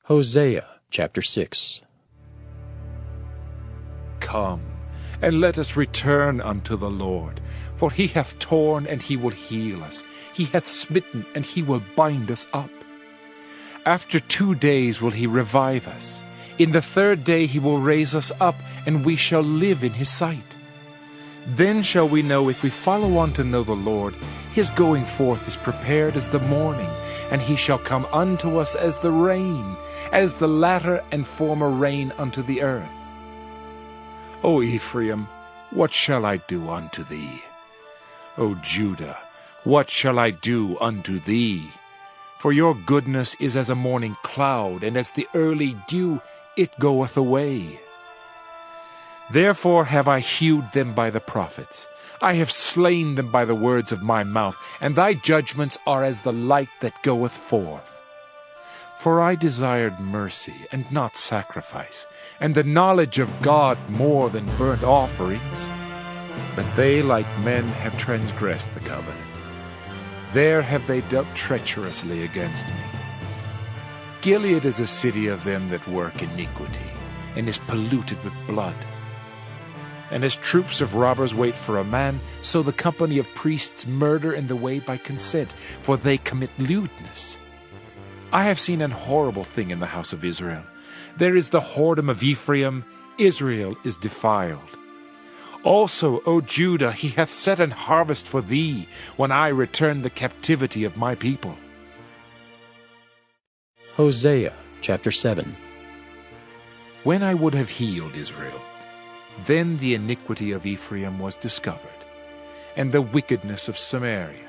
Hosea chapter 6. Come, and let us return unto the Lord. For he hath torn, and he will heal us. He hath smitten, and he will bind us up. After 2 days will he revive us. In the 3rd day he will raise us up, and we shall live in his sight. Then shall we know, if we follow on to know the Lord, his going forth is prepared as the morning, and he shall come unto us as the rain, as the latter and former rain unto the earth. O Ephraim, what shall I do unto thee? O Judah, what shall I do unto thee? For your goodness is as a morning cloud, and as the early dew it goeth away. Therefore have I hewed them by the prophets. I have slain them by the words of my mouth, and thy judgments are as the light that goeth forth. For I desired mercy, and not sacrifice, and the knowledge of God more than burnt offerings. But they, like men, have transgressed the covenant. There have they dealt treacherously against me. Gilead is a city of them that work iniquity, and is polluted with blood. And as troops of robbers wait for a man, so the company of priests murder in the way by consent, for they commit lewdness. I have seen an horrible thing in the house of Israel. There is the whoredom of Ephraim, Israel is defiled. Also, O Judah, he hath set an harvest for thee, when I return the captivity of my people. Hosea chapter 7. When I would have healed Israel, then the iniquity of Ephraim was discovered, and the wickedness of Samaria.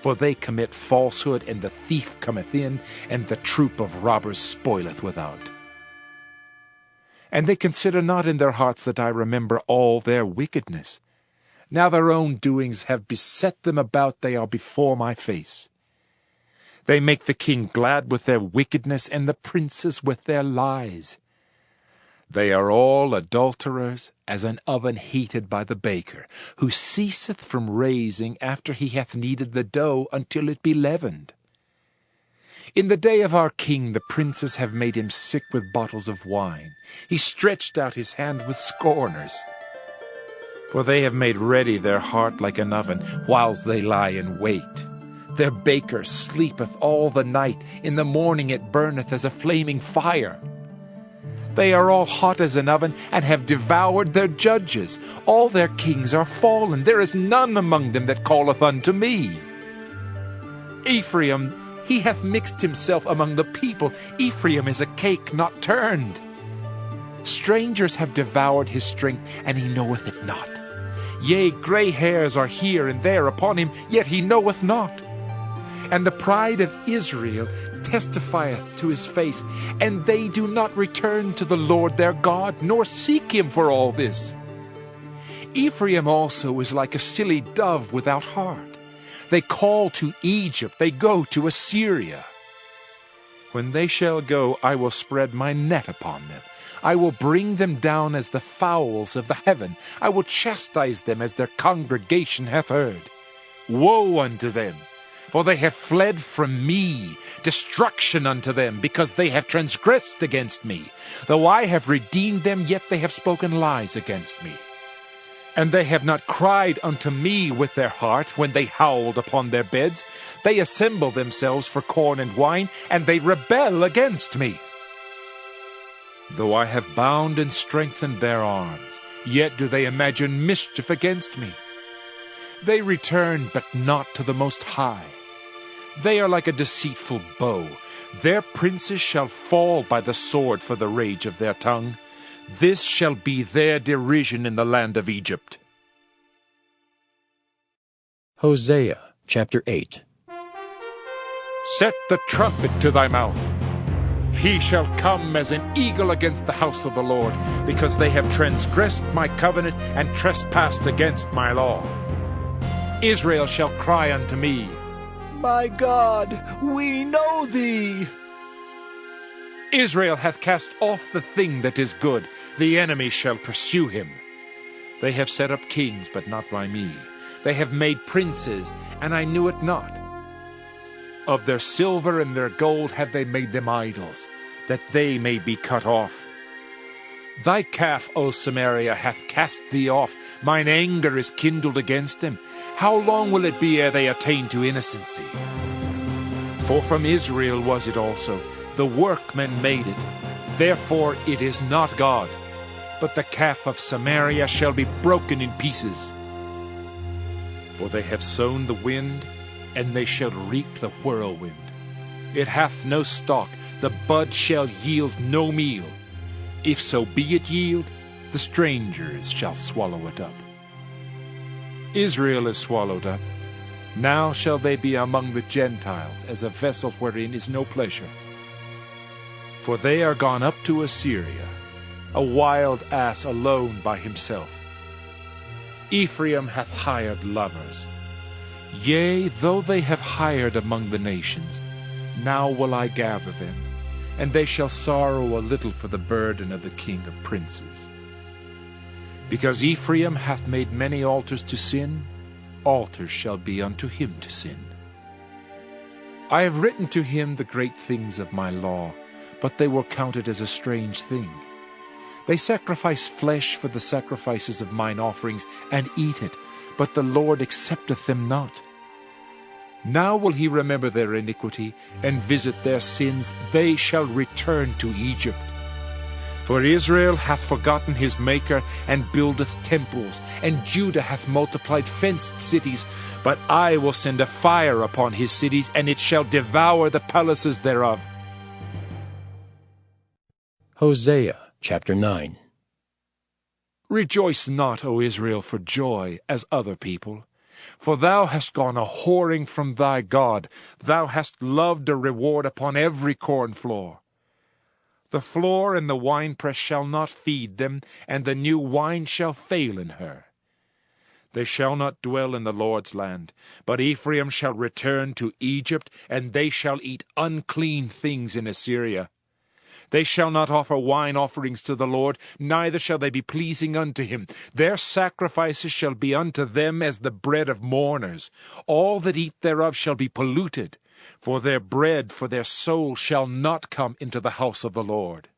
For they commit falsehood, and the thief cometh in, and the troop of robbers spoileth without. And they consider not in their hearts that I remember all their wickedness. Now their own doings have beset them about, they are before my face. They make the king glad with their wickedness, and the princes with their lies. They are all adulterers, as an oven heated by the baker, who ceaseth from raising after he hath kneaded the dough until it be leavened. In the day of our king the princes have made him sick with bottles of wine. He stretched out his hand with scorners. For they have made ready their heart like an oven, whiles they lie in wait. Their baker sleepeth all the night, in the morning it burneth as a flaming fire. They are all hot as an oven, and have devoured their judges. All their kings are fallen. There is none among them that calleth unto me. Ephraim, he hath mixed himself among the people. Ephraim is a cake not turned. Strangers have devoured his strength, and he knoweth it not. Yea, gray hairs are here and there upon him, yet he knoweth not. And the pride of Israel testifieth to his face, and they do not return to the Lord their God, nor seek him for all this. Ephraim also is like a silly dove without heart. They call to Egypt, they go to Assyria. When they shall go, I will spread my net upon them. I will bring them down as the fowls of the heaven. I will chastise them as their congregation hath heard. Woe unto them! For they have fled from me, destruction unto them, because they have transgressed against me. Though I have redeemed them, yet they have spoken lies against me. And they have not cried unto me with their heart, when they howled upon their beds. They assemble themselves for corn and wine, and they rebel against me. Though I have bound and strengthened their arms, yet do they imagine mischief against me. They return, but not to the Most High. They are like a deceitful bow. Their princes shall fall by the sword for the rage of their tongue. This shall be their derision in the land of Egypt. Hosea chapter 8. Set the trumpet to thy mouth. He shall come as an eagle against the house of the Lord, because they have transgressed my covenant and trespassed against my law. Israel shall cry unto me, My God, we know thee. Israel hath cast off the thing that is good. The enemy shall pursue him. They have set up kings, but not by me. They have made princes, and I knew it not. Of their silver and their gold have they made them idols. that they may be cut off. Thy calf, O Samaria, hath cast thee off. Mine anger is kindled against them. How long will it be ere they attain to innocency? For from Israel was it also, the workmen made it. Therefore it is not God, but the calf of Samaria shall be broken in pieces. For they have sown the wind, and they shall reap the whirlwind. It hath no stalk, the bud shall yield no meal. If so be it yield, the strangers shall swallow it up. Israel is swallowed up. Now shall they be among the Gentiles, as a vessel wherein is no pleasure. For they are gone up to Assyria, a wild ass alone by himself. Ephraim hath hired lovers. Yea, though they have hired among the nations, now will I gather them, and they shall sorrow a little for the burden of the king of princes. Because Ephraim hath made many altars to sin, altars shall be unto him to sin. I have written to him the great things of my law, but they were counted as a strange thing. They sacrifice flesh for the sacrifices of mine offerings, and eat it, but the Lord accepteth them not. Now will he remember their iniquity, and visit their sins. They shall return to Egypt. For Israel hath forgotten his Maker, and buildeth temples, and Judah hath multiplied fenced cities. But I will send a fire upon his cities, and it shall devour the palaces thereof. Hosea chapter 9. Rejoice not, O Israel, for joy, as other people. For thou hast gone a whoring from thy God. Thou hast loved a reward upon every corn floor. The floor and the winepress shall not feed them, and the new wine shall fail in her. They shall not dwell in the Lord's land, but Ephraim shall return to Egypt, and they shall eat unclean things in Assyria. They shall not offer wine offerings to the Lord, neither shall they be pleasing unto him. Their sacrifices shall be unto them as the bread of mourners. All that eat thereof shall be polluted, for their bread for their soul shall not come into the house of the Lord.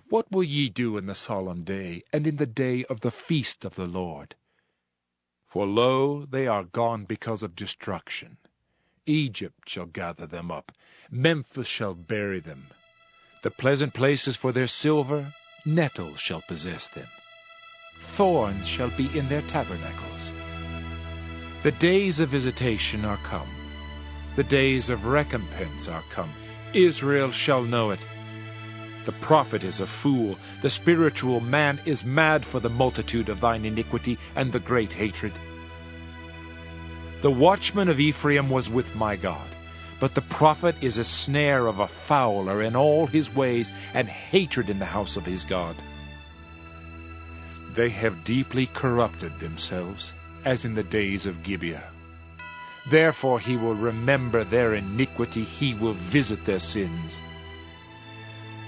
What will ye do in the solemn day, and in the day of the feast of the Lord? For lo, they are gone because of destruction. Egypt shall gather them up, Memphis shall bury them. The pleasant places for their silver, nettles shall possess them. Thorns shall be in their tabernacles. The days of visitation are come. The days of recompense are come. Israel shall know it. The prophet is a fool. The spiritual man is mad for the multitude of thine iniquity and the great hatred. The watchman of Ephraim was with my God, but the prophet is a snare of a fowler in all his ways, and hatred in the house of his God. They have deeply corrupted themselves, as in the days of Gibeah. Therefore he will remember their iniquity, he will visit their sins.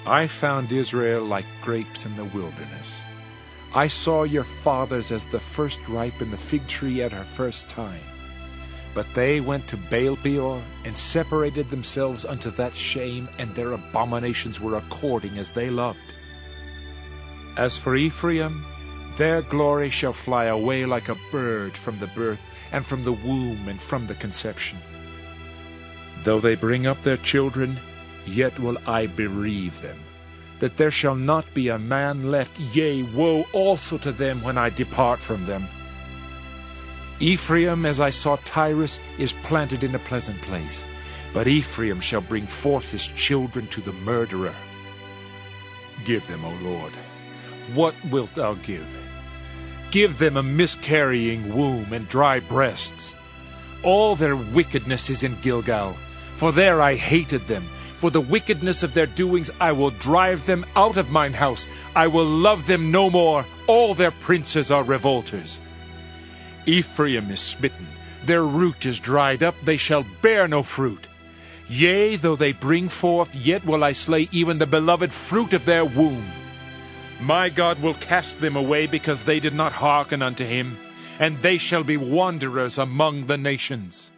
I found Israel like grapes in the wilderness. I saw your fathers as the first ripe in the fig tree at her first time. But they went to Baal-peor, and separated themselves unto that shame, and their abominations were according as they loved. As for Ephraim, their glory shall fly away like a bird from the birth, and from the womb, and from the conception. Though they bring up their children, yet will I bereave them, that there shall not be a man left. Yea, woe also to them when I depart from them. Ephraim, as I saw Tyrus, is planted in a pleasant place, but Ephraim shall bring forth his children to the murderer. Give them, O Lord, what wilt thou give? Give them a miscarrying womb and dry breasts. All their wickedness is in Gilgal, for there I hated them. For the wickedness of their doings I will drive them out of mine house. I will love them no more. All their princes are revolters. Ephraim is smitten, their root is dried up, they shall bear no fruit. Yea, though they bring forth, yet will I slay even the beloved fruit of their womb. My God will cast them away, because they did not hearken unto him, and they shall be wanderers among the nations.